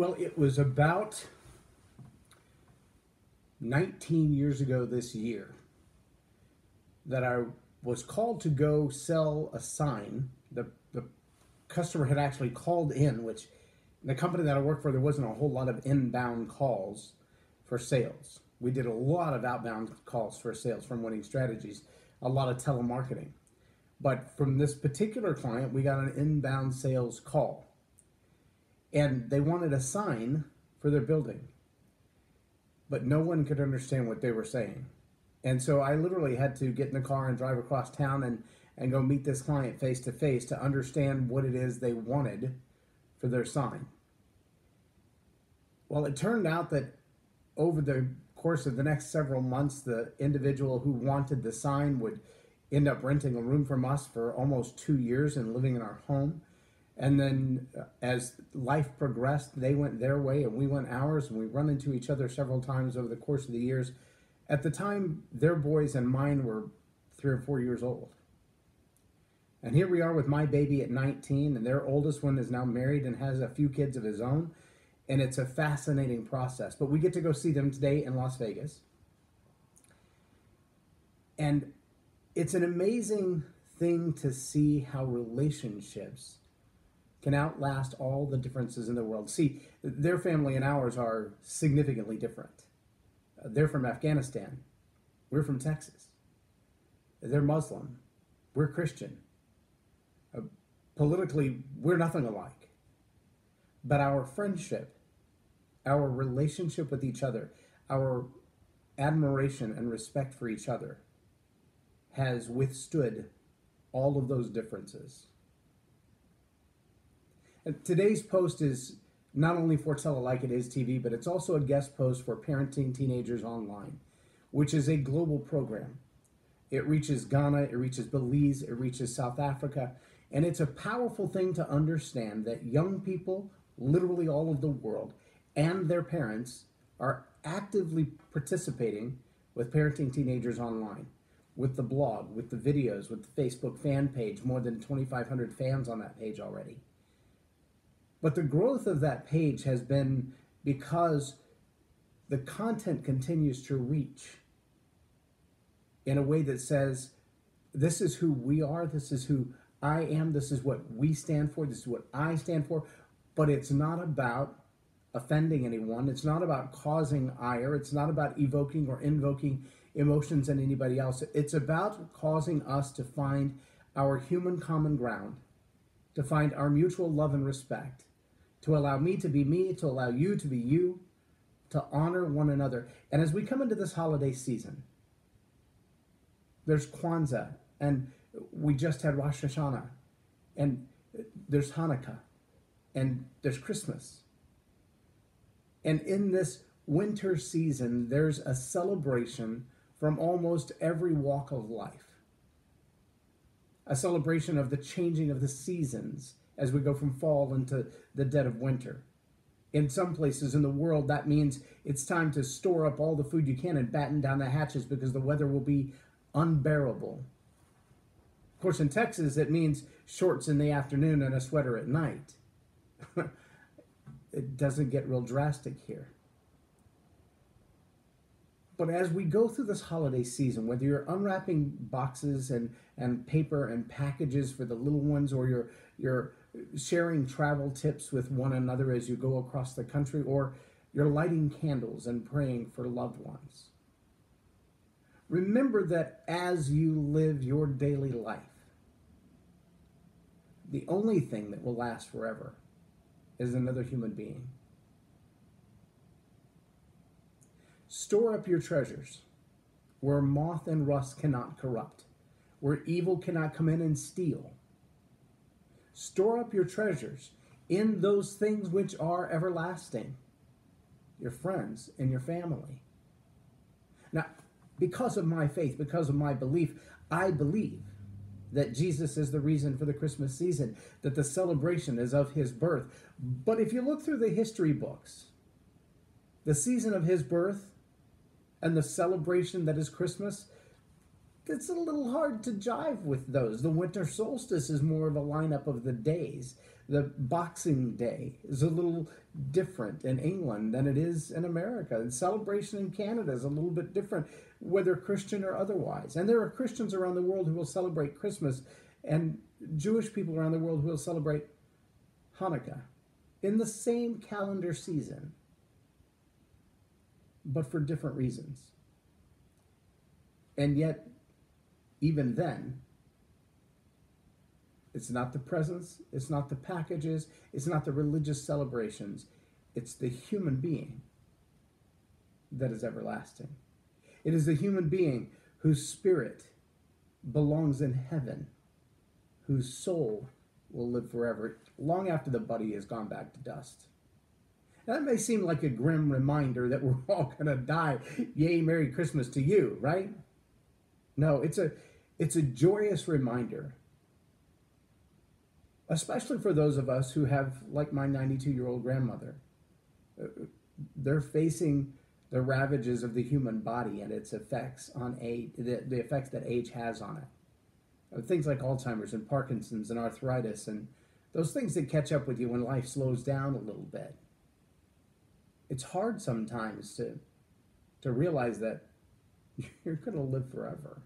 Well, it was about 19 years ago this year that I was called to go sell a sign. The customer had actually called in, which the company that I work for, there wasn't a whole lot of inbound calls for sales. We did a lot of outbound calls for sales from Winning Strategies, a lot of telemarketing. But from this particular client, we got an inbound sales call. And they wanted a sign for their building, but no one could understand what they were saying. And so I literally had to get in the car and drive across town and go meet this client face to face to understand what it is they wanted for their sign. Well, it turned out that over the course of the next several months, the individual who wanted the sign would end up renting a room from us for almost 2 years and living in our home. And then as life progressed, they went their way and we went ours, and we run into each other several times over the course of the years. At the time, their boys and mine were 3 or 4 years old. And here we are with my baby at 19, and their oldest one is now married and has a few kids of his own. And it's a fascinating process. But we get to go see them today in Las Vegas. And it's an amazing thing to see how relationships can outlast all the differences in the world. See, their family and ours are significantly different. They're from Afghanistan. We're from Texas. They're Muslim. We're Christian. Politically, we're nothing alike. But our friendship, our relationship with each other, our admiration and respect for each other has withstood all of those differences. And today's post is not only for Tell It Like It Is TV, but it's also a guest post for Parenting Teenagers Online, which is a global program. It reaches Ghana, it reaches Belize, it reaches South Africa, and it's a powerful thing to understand that young people, literally all of the world, and their parents are actively participating with Parenting Teenagers Online, with the blog, with the videos, with the Facebook fan page, more than 2,500 fans on that page already. But the growth of that page has been because the content continues to reach in a way that says, this is who we are, this is who I am, this is what we stand for, this is what I stand for. But it's not about offending anyone. It's not about causing ire. It's not about evoking or invoking emotions in anybody else. It's about causing us to find our human common ground, to find our mutual love and respect, to allow me to be me, to allow you to be you, to honor one another. And as we come into this holiday season, there's Kwanzaa, and we just had Rosh Hashanah, and there's Hanukkah, and there's Christmas. And in this winter season, there's a celebration from almost every walk of life. A celebration of the changing of the seasons as we go from fall into the dead of winter. In some places in the world, that means it's time to store up all the food you can and batten down the hatches because the weather will be unbearable. Of course, in Texas, it means shorts in the afternoon and a sweater at night. It doesn't get real drastic here. But as we go through this holiday season, whether you're unwrapping boxes and paper and packages for the little ones, or you're sharing travel tips with one another as you go across the country, or you're lighting candles and praying for loved ones, remember that as you live your daily life, the only thing that will last forever is another human being. Store up your treasures where moth and rust cannot corrupt, where evil cannot come in and steal. Store up your treasures in those things which are everlasting, your friends and your family. Now, because of my faith, because of my belief, I believe that Jesus is the reason for the Christmas season, that the celebration is of his birth. But if you look through the history books, the season of his birth and the celebration that is Christmas, It's a little hard to jive with those. The winter solstice is more of a lineup of the days. The Boxing Day is a little different in England than it is in America. And celebration in Canada is a little bit different, whether Christian or otherwise. And there are Christians around the world who will celebrate Christmas, and Jewish people around the world who will celebrate Hanukkah in the same calendar season, but for different reasons. And yet, even then, it's not the presents, it's not the packages, it's not the religious celebrations, it's the human being that is everlasting. It is the human being whose spirit belongs in heaven, whose soul will live forever, long after the body has gone back to dust. That may seem like a grim reminder that we're all going to die. Yay, Merry Christmas to you, right? No, it's a joyous reminder, especially for those of us who have, like my 92-year-old grandmother, they're facing the ravages of the human body and its effects on age, the effects that age has on it. Things like Alzheimer's and Parkinson's and arthritis and those things that catch up with you when life slows down a little bit. It's hard sometimes to realize that you're going to live forever.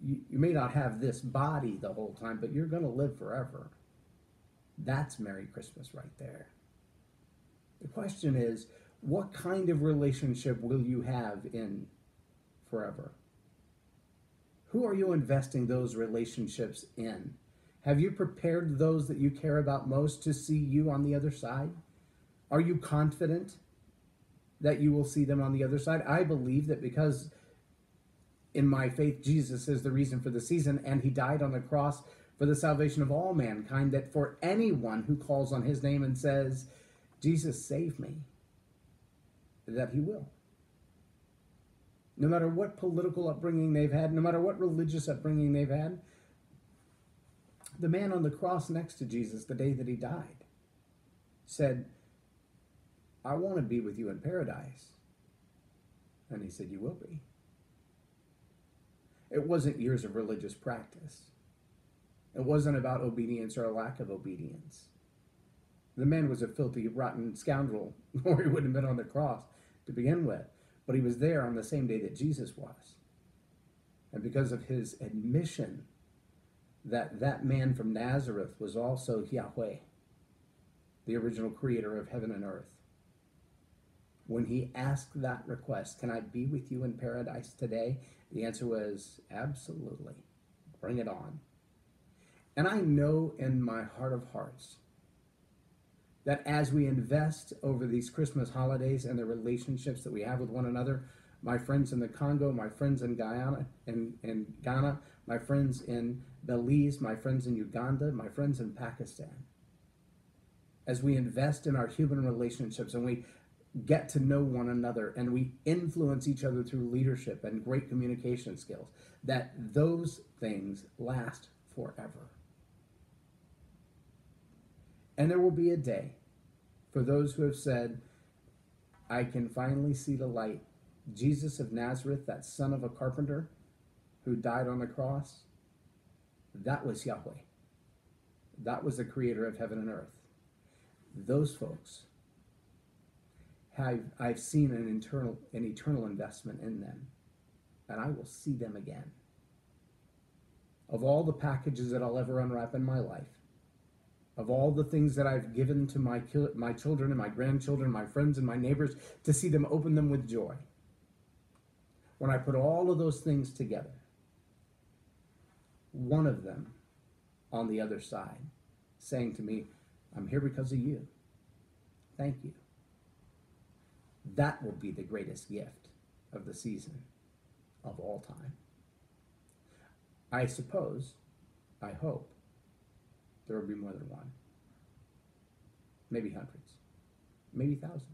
You may not have this body the whole time, but you're going to live forever. That's Merry Christmas right there. The question is, what kind of relationship will you have in forever? Who are you investing those relationships in? Have you prepared those that you care about most to see you on the other side? Are you confident that you will see them on the other side? I believe that because in my faith, Jesus is the reason for the season, and he died on the cross for the salvation of all mankind, that for anyone who calls on his name and says, Jesus, save me, that he will. No matter what political upbringing they've had, no matter what religious upbringing they've had, the man on the cross next to Jesus the day that he died said, I want to be with you in paradise. And he said, you will be. It wasn't years of religious practice. It wasn't about obedience or a lack of obedience. The man was a filthy, rotten scoundrel, or he wouldn't have been on the cross to begin with. But he was there on the same day that Jesus was. And because of his admission that that man from Nazareth was also Yahweh, the original creator of heaven and earth, when he asked that request, can I be with you in paradise today? The answer was absolutely. Bring it on. And I know in my heart of hearts that as we invest over these Christmas holidays and the relationships that we have with one another, my friends in the Congo, my friends in Guyana, in Ghana, my friends in Belize, my friends in Uganda, my friends in Pakistan, as we invest in our human relationships and we get to know one another and we influence each other through leadership and great communication skills, that those things last forever. And there will be a day for those who have said, I can finally see the light. Jesus of Nazareth, that son of a carpenter who died on the cross, that was Yahweh. That was the creator of heaven and earth. Those folks, I've seen an eternal investment in them, and I will see them again. Of all the packages that I'll ever unwrap in my life, of all the things that I've given to my children and my grandchildren, my friends and my neighbors, to see them open them with joy, when I put all of those things together, one of them on the other side saying to me, I'm here because of you. Thank you. That will be the greatest gift of the season of all time. I suppose, I hope, there will be more than one. Maybe hundreds. Maybe thousands.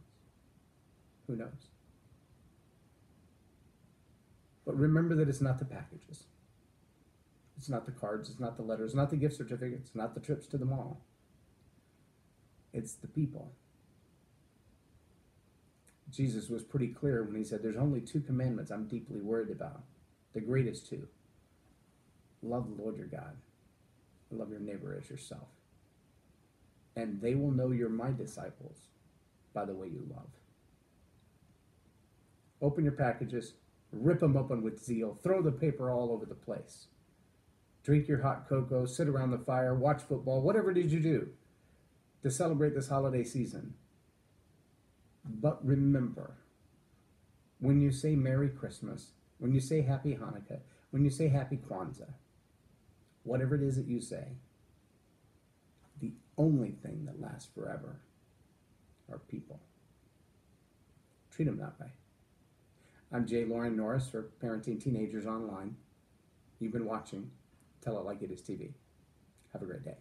Who knows? But remember that it's not the packages. It's not the cards. It's not the letters. It's not the gift certificates. It's not the trips to the mall. It's the people. Jesus was pretty clear when he said, there's only two commandments I'm deeply worried about. The greatest two. Love the Lord your God. Love your neighbor as yourself. And they will know you're my disciples by the way you love. Open your packages, rip them open with zeal, throw the paper all over the place. Drink your hot cocoa, sit around the fire, watch football, whatever did you do to celebrate this holiday season. But remember, when you say Merry Christmas, when you say Happy Hanukkah, when you say Happy Kwanzaa, whatever it is that you say, the only thing that lasts forever are people. Treat them that way. I'm J Loren Norris for Parenting Teenagers Online. You've been watching Tell It Like It Is TV. Have a great day.